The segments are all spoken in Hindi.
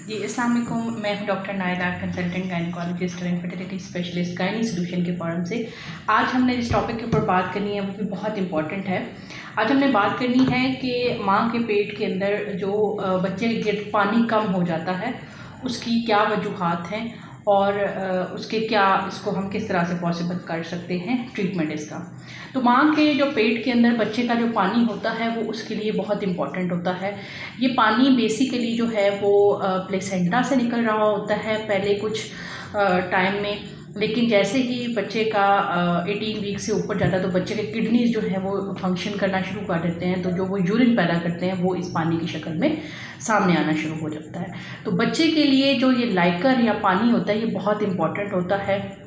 जी अस्सलाम वालेकुम। मैं हूं डॉक्टर नायला, कंसल्टेंट गायनिकोलॉजिस्ट और इनफर्टिलिटी स्पेशलिस्ट गायनी सॉल्यूशन के फोरम से। आज हमने जिस टॉपिक के ऊपर बात करनी है वो भी बहुत इंपॉर्टेंट है। आज हमने बात करनी है कि माँ के पेट के अंदर जो बच्चे के गिर्द पानी कम हो जाता है उसकी क्या वजूहात हैं और उसके क्या इसको हम किस तरह से पॉसिबल कर सकते हैं ट्रीटमेंट इसका। तो माँ के जो पेट के अंदर बच्चे का जो पानी होता है वो उसके लिए बहुत इम्पॉर्टेंट होता है। ये पानी बेसिकली जो है वो प्लेसेंटा से निकल रहा होता है पहले कुछ टाइम में, लेकिन जैसे ही बच्चे का 18 वीक से ऊपर जाता है तो बच्चे के किडनीज जो है वो फंक्शन करना शुरू कर देते हैं, तो जो वो यूरिन पैदा करते हैं वो इस पानी की शक्ल में सामने आना शुरू हो जाता है। तो बच्चे के लिए जो ये लाइकर या पानी होता है ये बहुत इम्पॉर्टेंट होता है।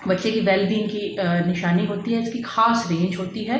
बच्चे की वेलबींग की निशानी होती है, इसकी ख़ास रेंज होती है,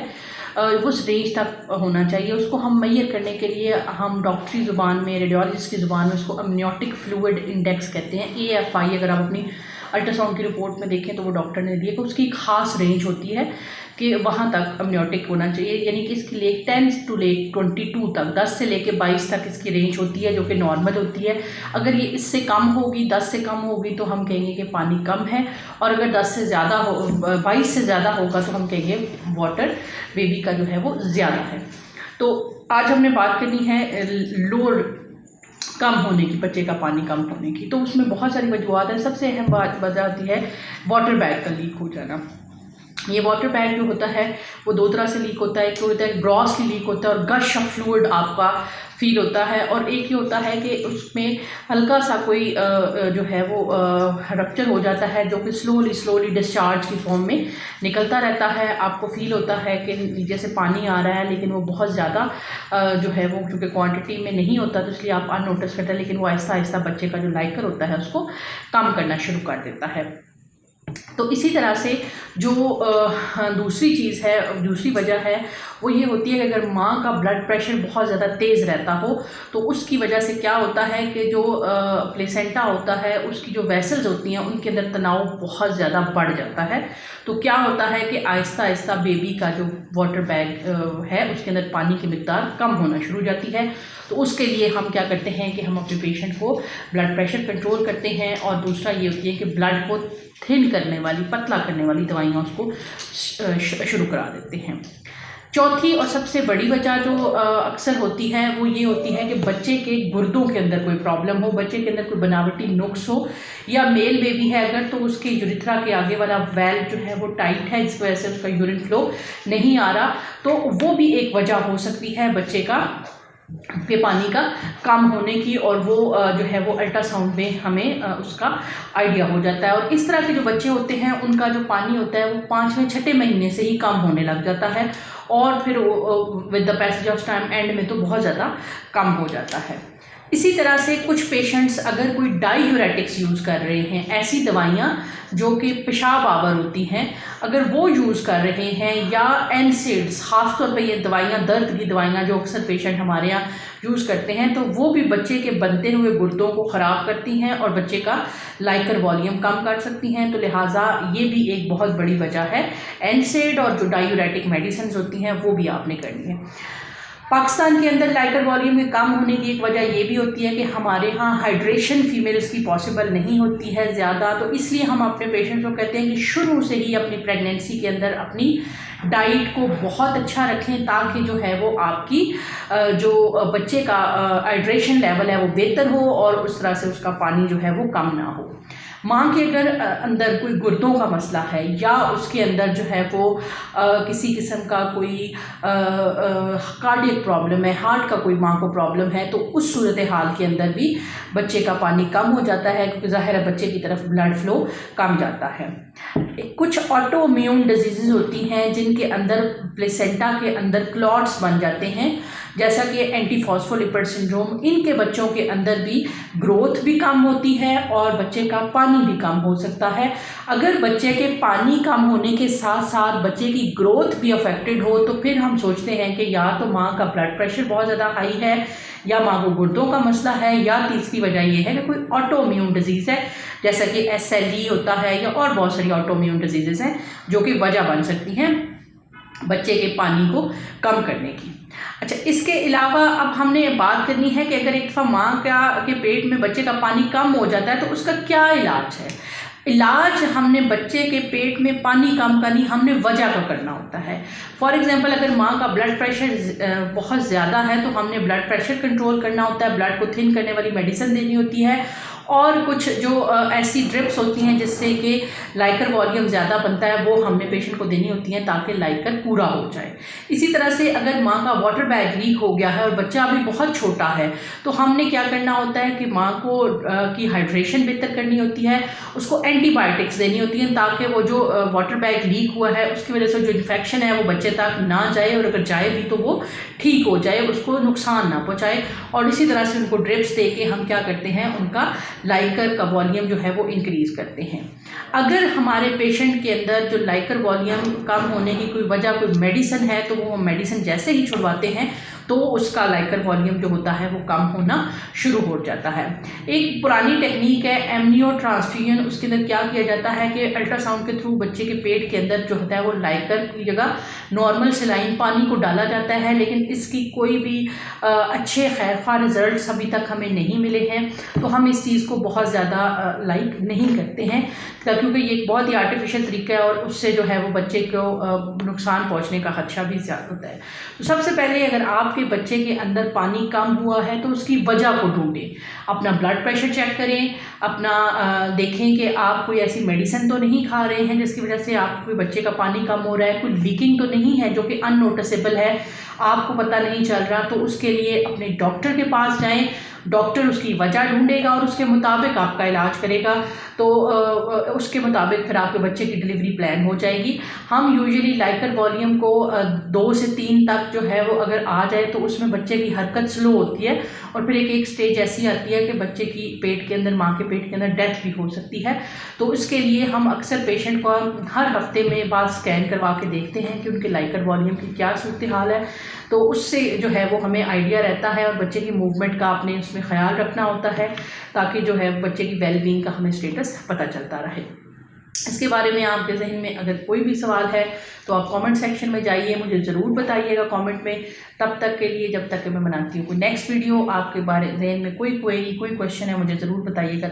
उस रेंज तक होना चाहिए। उसको हम मेजर करने के लिए हम डॉक्टरी ज़ुबान में, रेडियोलॉजिस्ट की ज़ुबान में उसको अमनियोटिक फ्लूइड इंडेक्स कहते हैं, AFI। अगर आप अपनी अल्ट्रासाउंड की रिपोर्ट में देखें तो वो डॉक्टर ने दिया कि उसकी ख़ास रेंज होती है कि वहाँ तक अमनियोटिक होना चाहिए, यानी कि इसकी लेक 10 to 22 तक, 10 से लेके 22 तक इसकी रेंज होती है जो कि नॉर्मल होती है। अगर ये इससे कम होगी, 10 से कम होगी तो हम कहेंगे कि पानी कम है, और अगर 10 से ज़्यादा हो, 22 से ज़्यादा होगा तो हम कहेंगे वाटर बेबी का जो है वो ज़्यादा है। तो आज हमने बात करनी है लोड कम होने की, बच्चे का पानी कम होने की। तो उसमें बहुत सारी वजूहत है। सबसे अहम वजह होती है वाटर बैग का लीक हो जाना। ये वाटर बैग जो होता है वो दो तरह से लीक होता है। एक होता है ग्रॉसली लीक होता है और गश ऑफ फ्लूइड आपका फील होता है, और एक ये होता है कि उसमें हल्का सा कोई जो है वो रप्चर हो जाता है जो कि स्लोली डिस्चार्ज की फॉर्म में निकलता रहता है। आपको फील होता है कि नीचे से पानी आ रहा है, लेकिन वो बहुत ज़्यादा जो है वो क्योंकि क्वांटिटी में नहीं होता तो इसलिए आप अननोटिस करते हैं, लेकिन वो आहिस्ता आहिस्ता बच्चे का जो लाइकर होता है उसको कम करना शुरू कर देता है। तो इसी तरह से जो दूसरी चीज़ है, दूसरी वजह है वो ये होती है कि अगर माँ का ब्लड प्रेशर बहुत ज़्यादा तेज़ रहता हो तो उसकी वजह से क्या होता है कि जो प्लेसेंटा होता है उसकी जो वेसल्स होती हैं उनके अंदर तनाव बहुत ज़्यादा बढ़ जाता है। तो क्या होता है कि आहिस्ता आहिस्ता बेबी का जो वाटर बैग है उसके अंदर पानी की मिकदार कम होना शुरू हो जाती है। तो उसके लिए हम क्या करते हैं कि हम अपने पेशेंट को ब्लड प्रेशर कंट्रोल करते हैं, और दूसरा ये होती है कि ब्लड को थिन करने वाली, पतला करने वाली दवाइयाँ उसको शुरू करा देते हैं। चौथी और सबसे बड़ी वजह जो अक्सर होती है वो ये होती है कि बच्चे के गुर्दों के अंदर कोई प्रॉब्लम हो, बच्चे के अंदर कोई बनावटी नुक्स हो, या मेल बेबी है अगर तो उसके यूरिथ्रा के आगे वाला वेल्व जो है वो टाइट है जिस वजह से उसका यूरिन फ्लो नहीं आ रहा, तो वो भी एक वजह हो सकती है बच्चे का के पानी का कम होने की, और वो जो है वो अल्ट्रासाउंड में हमें उसका आइडिया हो जाता है। और इस तरह के जो बच्चे होते हैं उनका जो पानी होता है वो 5वें-6ठे महीने से ही कम होने लग जाता है, और फिर with the passage of time and में तो बहुत ज़्यादा कम हो जाता है। इसी तरह से कुछ पेशेंट्स अगर कोई डायूरेटिक्स यूज़ कर रहे हैं, ऐसी दवाइयाँ जो कि पेशाब आवर होती हैं, अगर वो यूज़ कर रहे हैं, या एनसेड्स, ख़ास तौर पे ये दवाइयाँ, दर्द की दवाइयाँ जो अक्सर पेशेंट हमारे यहाँ यूज़ करते हैं, तो वो भी बच्चे के बनते हुए गुर्दों को ख़राब करती हैं और बच्चे का लाइकर वॉल्यूम कम कर सकती हैं। तो लिहाजा ये भी एक बहुत बड़ी वजह है। एनसेड और जो डायूरेटिक मेडिसिन होती हैं वो भी आपने करनी है। पाकिस्तान के अंदर लाइकर वॉल्यूम के कम होने की एक वजह ये भी होती है कि हमारे यहाँ हाइड्रेशन फीमेल्स की पॉसिबल नहीं होती है ज़्यादा, तो इसलिए हम अपने पेशेंट्स को कहते हैं कि शुरू से ही अपनी प्रेगनेंसी के अंदर अपनी डाइट को बहुत अच्छा रखें, ताकि जो है वो आपकी जो बच्चे का हाइड्रेशन लेवल है वो बेहतर हो और उस तरह से उसका पानी जो है वो कम ना हो। माँ के अगर अंदर कोई गुर्दों का मसला है, या उसके अंदर जो है वो किसी किस्म का कोई कार्डियक प्रॉब्लम है, हार्ट का कोई माँ को प्रॉब्लम है, तो उस सूरत हाल के अंदर भी बच्चे का पानी कम हो जाता है, क्योंकि ज़ाहिर है बच्चे की तरफ ब्लड फ्लो कम जाता है। कुछ ऑटो इम्यून डिजीज़ होती हैं जिनके अंदर प्लेसेंटा के अंदर क्लॉट्स बन जाते हैं, जैसा कि एंटीफॉस्फोलिपिड सिंड्रोम। इनके बच्चों के अंदर भी ग्रोथ भी कम होती है और बच्चे का पानी भी कम हो सकता है। अगर बच्चे के पानी कम होने के साथ साथ बच्चे की ग्रोथ भी अफेक्टेड हो तो फिर हम सोचते हैं कि या तो माँ का ब्लड प्रेशर बहुत ज़्यादा हाई है, या माँ को गुर्दों का मसला है, या तीसरी वजह यह है कि कोई ऑटो इम्यून डिजीज़ है, जैसा कि SLE होता है, या और बहुत सारी ऑटो इम्यून डिजीज़ हैं जो कि वजह बन सकती हैं बच्चे के पानी को कम करने की। अच्छा, इसके अलावा अब हमने बात करनी है कि अगर एक दफ़ा माँ के पेट में बच्चे का पानी कम हो जाता है तो उसका क्या इलाज है। इलाज हमने बच्चे के पेट में पानी कम का नहीं, हमने वजह का करना होता है। फॉर एग्जांपल, अगर माँ का ब्लड प्रेशर बहुत ज़्यादा है तो हमने ब्लड प्रेशर कंट्रोल करना होता है, ब्लड को थिन करने वाली मेडिसिन देनी होती है, और कुछ जो ऐसी ड्रिप्स होती हैं जिससे कि लाइकर वॉल्यूम ज़्यादा बनता है वो हमने पेशेंट को देनी होती हैं ताकि लाइकर पूरा हो जाए। इसी तरह से अगर माँ का वाटर बैग लीक हो गया है और बच्चा अभी बहुत छोटा है तो हमने क्या करना होता है कि माँ को की हाइड्रेशन बेहतर करनी होती है, उसको एंटीबायोटिक्स देनी होती हैं ताकि वो जो वाटर बैग लीक हुआ है उसकी वजह से जो इन्फेक्शन है वो बच्चे तक ना जाए, और अगर जाए भी तो वो ठीक हो जाए, उसको नुकसान ना पहुँचाए। और इसी तरह से उनको ड्रिप्स दे के हम क्या करते हैं, उनका लाइकर का वॉल्यूम जो है वो इंक्रीज़ करते हैं। अगर हमारे पेशेंट के अंदर जो लाइकर वॉल्यूम कम होने की कोई वजह, कोई मेडिसिन है, तो वो मेडिसिन जैसे ही छुड़वाते हैं तो उसका लाइकर वॉल्यूम जो होता है वो कम होना शुरू हो जाता है। एक पुरानी टेक्निक है एमनियो ट्रांसफ्यूजन, उसके अंदर क्या किया जाता है कि अल्ट्रासाउंड के थ्रू बच्चे के पेट के अंदर जो होता है वो लाइकर की जगह नॉर्मल सलाइन पानी को डाला जाता है, लेकिन इसकी कोई भी अच्छे खैरखा रिजल्ट्स अभी तक हमें नहीं मिले हैं, तो हम इस चीज़ को बहुत ज़्यादा लाइक नहीं करते हैं क्योंकि ये एक बहुत ही आर्टिफिशियल तरीका है और उससे जो है वो बच्चे को नुकसान पहुंचने का खदशा भी ज़्यादा होता है। तो सबसे पहले अगर आपके बच्चे के अंदर पानी कम हुआ है तो उसकी वजह को ढूंढें, अपना ब्लड प्रेशर चेक करें, अपना देखें कि आप कोई ऐसी मेडिसिन तो नहीं खा रहे हैं जिसकी वजह से आपके बच्चे का पानी कम हो रहा है, कोई लीकिंग तो नहीं है जो कि अननोटिसेबल है, आपको पता नहीं चल रहा, तो उसके लिए अपने डॉक्टर के पास जाएं, डॉक्टर उसकी वजह ढूंढेगा और उसके मुताबिक आपका इलाज करेगा, तो उसके मुताबिक फिर आपके बच्चे की डिलीवरी प्लान हो जाएगी। हम यूजुअली लाइकर वॉल्यूम को 2 से 3 तक जो है वो अगर आ जाए तो उसमें बच्चे की हरकत स्लो होती है और फिर एक स्टेज ऐसी आती है कि बच्चे की पेट के अंदर, माँ के पेट के अंदर डेथ भी हो सकती है। तो इसके लिए हम अक्सर पेशेंट को हर हफ्ते में बाद स्कैन करवा के देखते हैं कि उनके लाइकर वॉल्यूम की क्या सूरत हाल है, तो उससे जो है वो हमें आइडिया रहता है और बच्चे की मूवमेंट का आपने उसमें ख्याल रखना होता है ताकि जो है बच्चे की वेलबींग का हमें स्टेटस पता चलता रहे। इसके बारे में आपके जहन में अगर कोई भी सवाल है तो आप कमेंट सेक्शन में जाइए, मुझे ज़रूर बताइएगा कमेंट में। तब तक के लिए, जब तक कि मैं बनाती हूँ कोई नेक्स्ट वीडियो, आपके बारे जहन में कोई क्वेश्चन है मुझे ज़रूर बताइएगा।